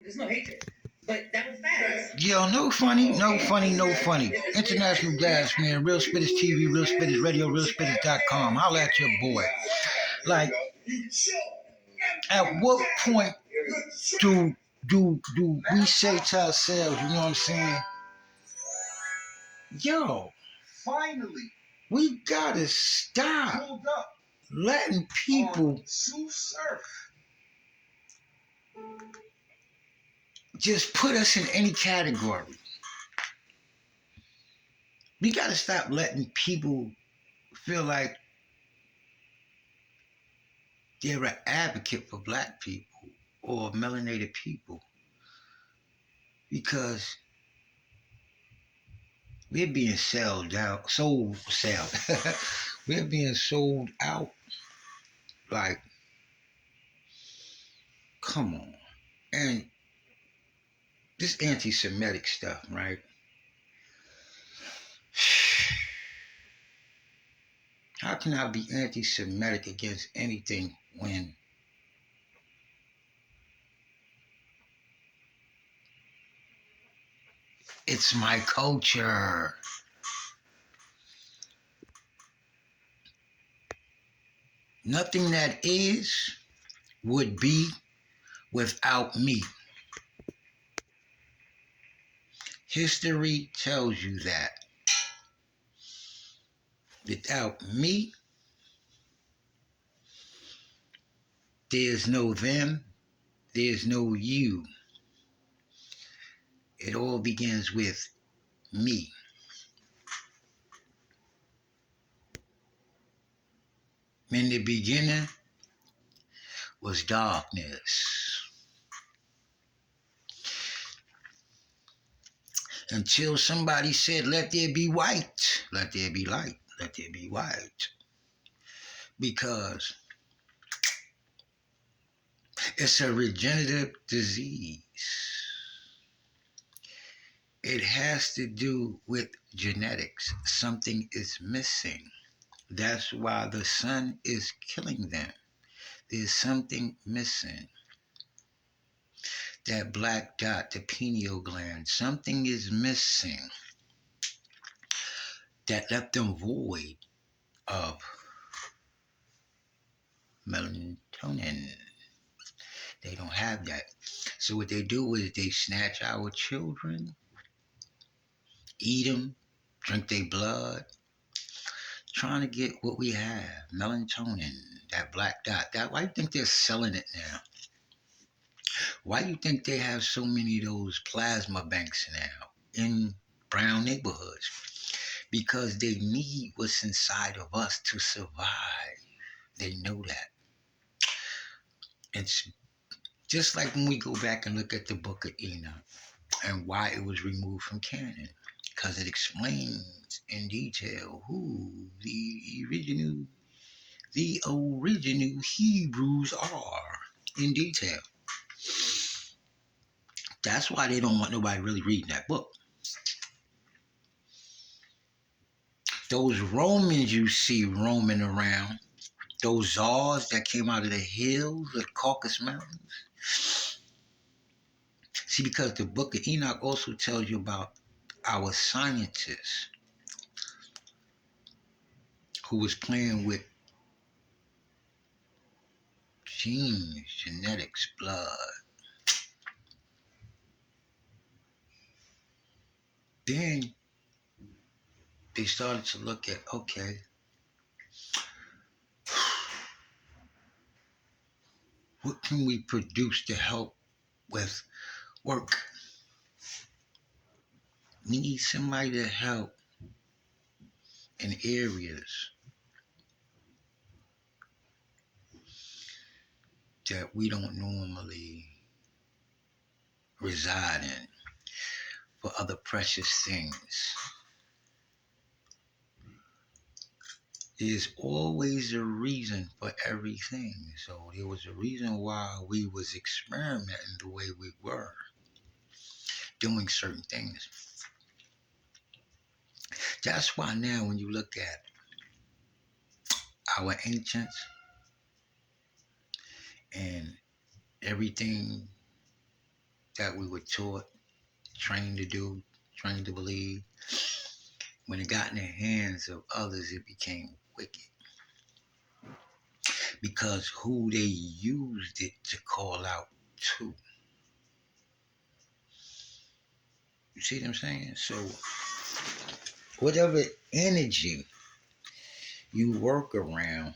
There's no hatred. But that was facts. Yo, no funny, no funny, no funny. International Gas Man, Real Spitters TV, Real Spitters Radio, RealSpitters.com. Holla at your boy. Like, at what point do we say to ourselves, you know what I'm saying? Yo, finally, we gotta stop letting people just put us in any category. We gotta stop letting people feel like they're an advocate for black people or melanated people, because we're being we're being sold out. Like, come on. And this anti-Semitic stuff, right? How can I be anti-Semitic against anything when it's my culture? Nothing that is would be without me. History tells you that. Without me, there's no them, there's no you. It all begins with me. In the beginning was darkness. Until somebody said, let there be white, let there be light, let there be white. Because it's a regenerative disease. It has to do with genetics. Something is missing. That's why the sun is killing them. There's something missing. That black dot, the pineal gland, something is missing that left them void of melatonin. They don't have that. So what they do is they snatch our children, eat them, drink their blood, trying to get what we have, melatonin, that black dot. That, why do you think they're selling it now? Why do you think they have so many of those plasma banks now in brown neighborhoods? Because they need what's inside of us to survive. They know that. It's just like when we go back and look at the Book of Enoch and why it was removed from canon. Because it explains in detail who the original Hebrews are in detail. That's why they don't want nobody really reading that book. Those Romans you see roaming around, those czars that came out of the hills, the Caucasus Mountains. See, because the Book of Enoch also tells you about our scientists who was playing with genes, genetics, blood. Then they started to look at, okay, what can we produce to help with work? We need somebody to help in areas that we don't normally reside in for other precious things. There's always a reason for everything. So there was a reason why we was experimenting the way we were, doing certain things. That's why now when you look at our ancients and everything that we were taught, trained to do, trained to believe, when it got in the hands of others, it became wicked. Because who they used it to call out to. You see what I'm saying? So, whatever energy you work around,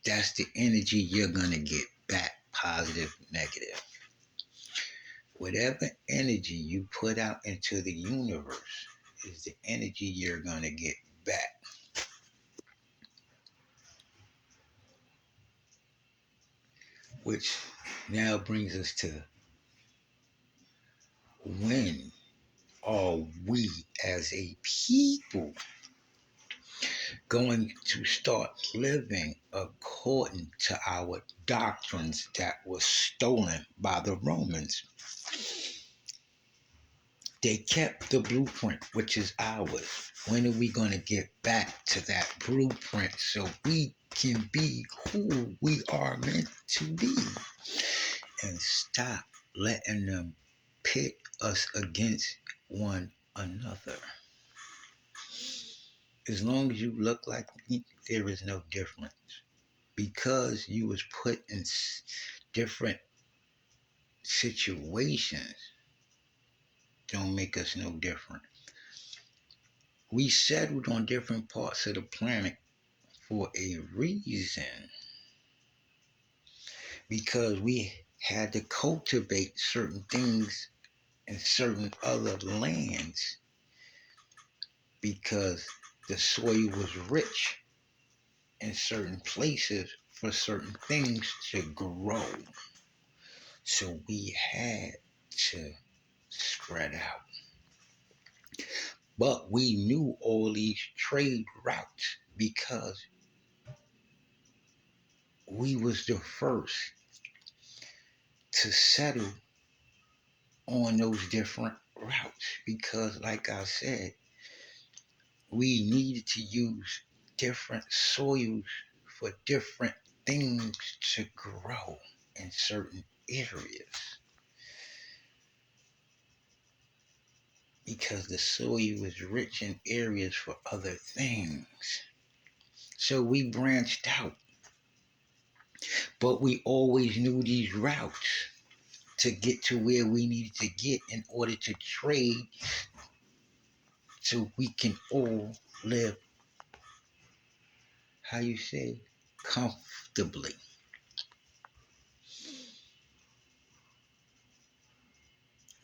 that's the energy you're going to get back, positive, negative. Whatever energy you put out into the universe is the energy you're going to get back. Which now brings us to, when are we as a people going to start living according to our doctrines that were stolen by the Romans? They kept the blueprint, which is ours. When are we going to get back to that blueprint so we can be who we are meant to be? And stop letting them pit us against one another. As long as you look like me, there is no difference. Because you was put in different situations, don't make us no different. We settled on different parts of the planet for a reason, because we had to cultivate certain things in certain other lands, because the soil was rich in certain places for certain things to grow. So we had to spread out. But we knew all these trade routes because we was the first to settle on those different routes, because like I said, we needed to use different soils for different things to grow in certain areas, because the soil was rich in areas for other things. So we branched out, but we always knew these routes to get to where we needed to get in order to trade, so we can all live, how you say, comfortably.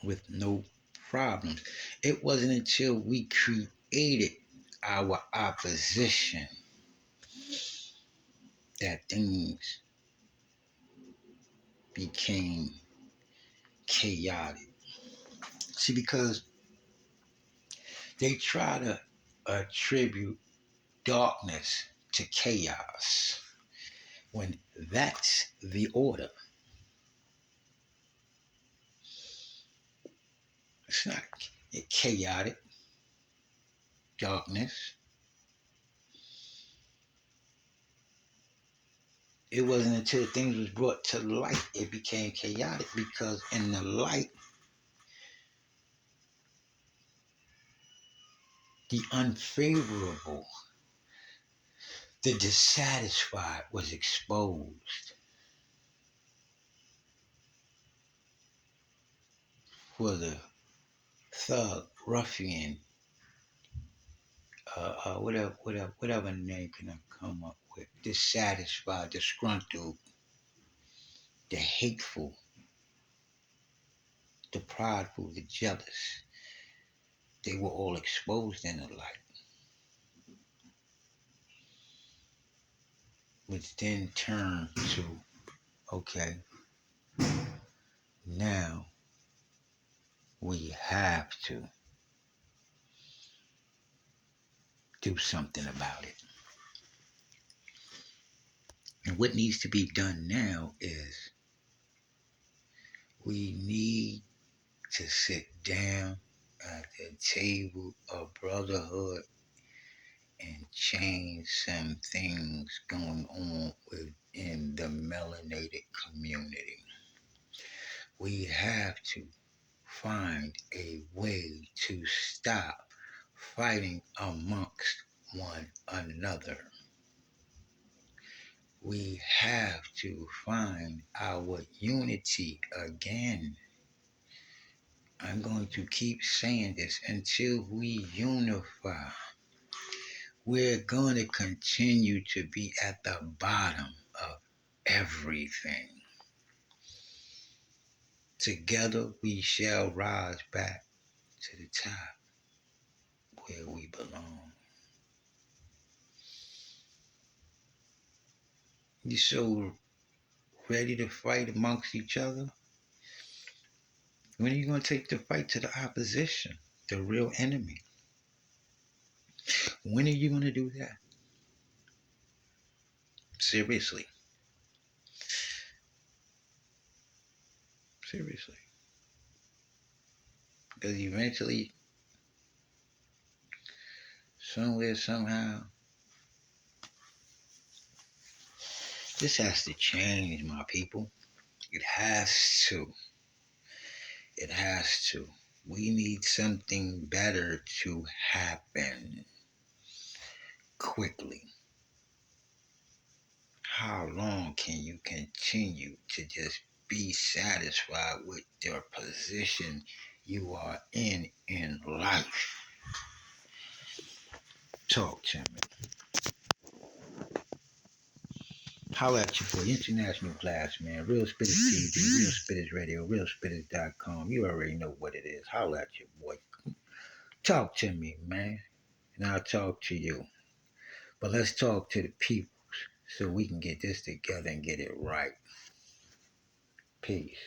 With no problems. It wasn't until we created our opposition that things became chaotic. See, because they try to attribute darkness to chaos when that's the order. It's not chaotic darkness. It wasn't until things was brought to light it became chaotic, because in the light, the unfavorable, the dissatisfied was exposed for the thug, ruffian, whatever name can I come up with, dissatisfied, disgruntled, the hateful, the prideful, the jealous. They were all exposed in the light, which then turned to, okay, now we have to do something about it. And what needs to be done now is we need to sit down at the table of brotherhood and change some things going on within the melanated community. We have to find a way to stop fighting amongst one another. We have to find our unity again. I'm going to keep saying this until we unify. We're going to continue to be at the bottom of everything. Together we shall rise back to the top where we belong. You so ready to fight amongst each other? When are you going to take the fight to the opposition, the real enemy? When are you going to do that? Seriously. Seriously. Because eventually, somewhere, somehow, this has to change, my people. It has to. It has to. We need something better to happen quickly. How long can you continue to just be satisfied with your position you are in life? Talk to me. Holla at you for international class, man. Real Spitters TV, Real Spitters Radio, RealSpitters.com. You already know what it is. Holla at you, boy. Talk to me, man. And I'll talk to you. But let's talk to the people so we can get this together and get it right. Peace.